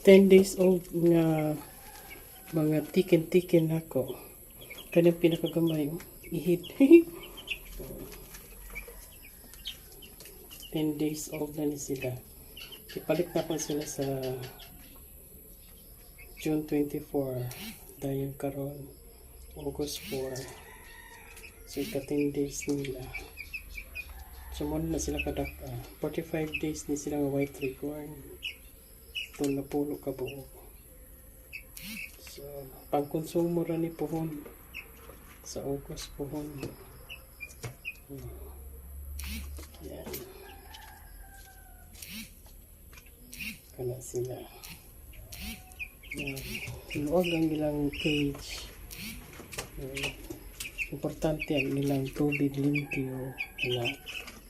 10 days old nga mga tikin-tikin ako. Kanyang pinakagamay, ihid. 10 days old na ni sila. Ipalit na ko sila sa June 24. Dahil karon August 4. So, 10 days nila. So, muna na sila kadaka. 45 days ni sila nga white leghorn. Ito na pulo ka buo. So, pangkonsumo ra ni puhon. Sa August puhon. Yan. Kana sila. Tinuog ang ilang cage. Importante ang ilang tubig limpyo.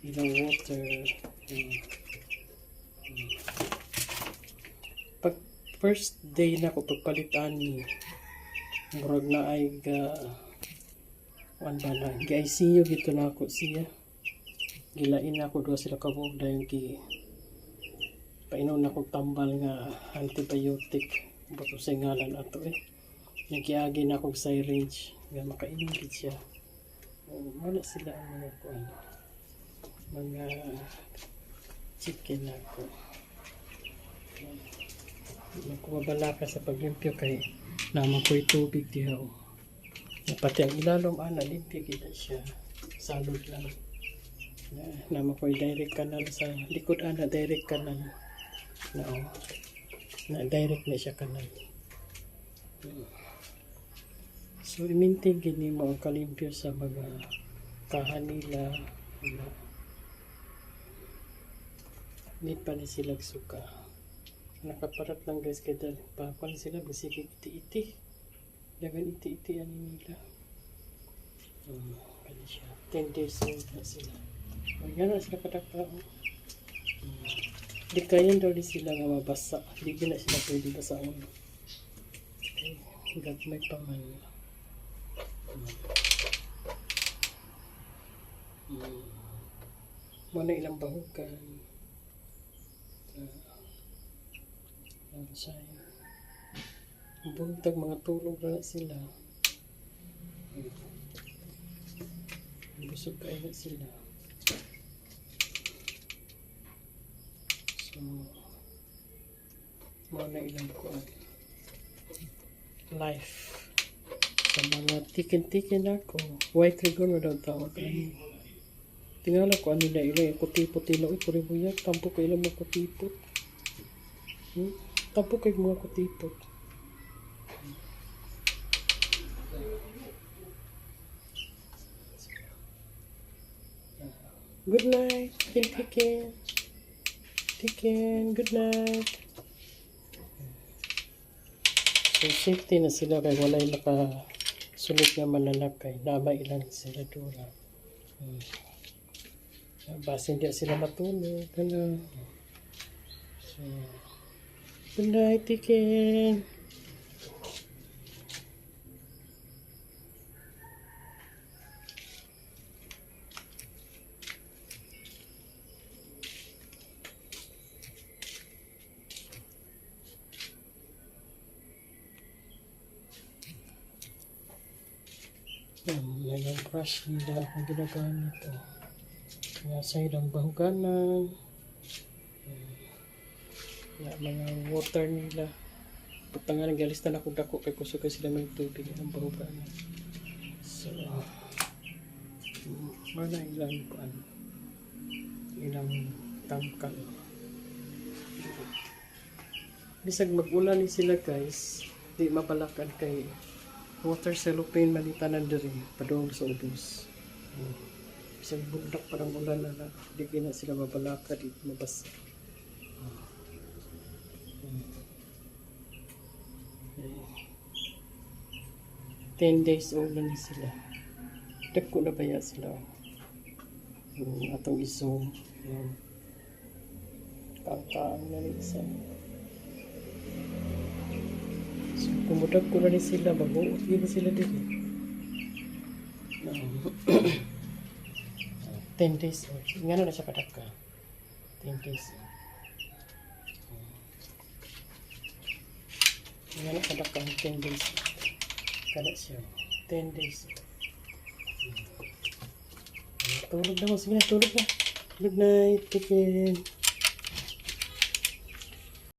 Ilang water. Pag first day na ko pagpalitan ni murag na ay ga-ICU gito na ako siya. Gilain na ako doon sila kabog dahil painom na akong tambal nga antibiotic. Bato sa ngalan ato Nagiagi na akong syringe nga makainom gid siya. Wala sila ang mga chicken ako. Magkubabala ka sa paglimpyo kay naman ko'y tubig diha. Pati ang ilalom limpyo gid siya. Salud lang. Naman ko'y direct canal sa likod direct canal. Na direct na siya kanal. So, i-maintain gini mo ang kalimpyo sa mga kahan nila. Hindi pa na sila suka. Nakaparat lang guys kaya papan sila basig iti-iti. Dagan iti-iti nila. Kaya siya. 10 days old na sila. Ayan na sila kadakao. Di kaya daw di sila nga mabasa. Di na sila pwede basaon. Gagmay pa man. Muna ilang bahugan. Buntag mga tulog na sila. Busog kayo na sila. So, muna ilang kuwan. Life. Sa mga tikin-tikin ako. White leghorn na daw tawag. Tingala ko ano na ilang kutipot ilang. Uy, puri mo yan. Tampo kayo ilang mga kutipot. Tampo kayo mga kutipot. Good night, tikin. Tikin, good night. So, safety na sila kay walay nakasulit nga mananakay. Nama ilan sila doon. Basta hindi sila matulog. So, good night, Tikin. May brush nila akong ginagamit ito. Kaya sa ilang bahuganan. Mga water nila. Pagtangan nag-alistan ako dako kay kusog sila may tubig ng bahuganan. So, wala ilang tangkal. Bisag mag-ulan ni sila guys, di mapalakan kay water cellophane malitanan diri padung sa ubos. Bisag bundak parang ulan na di na sila mabalaka di mabasa. 10 days old na sila. Dagko na baya sila. Atong iso. Kakaang na rin isa. So, kumudag ko na rin sila. Mag-uot na sila din. 10 days old. Nga na siya kadaka. 10 days old. Nga na kada ka 10 days. Kada siya. 10 days. Tulog na mo. Sige na, tulog na. Good night. Take care.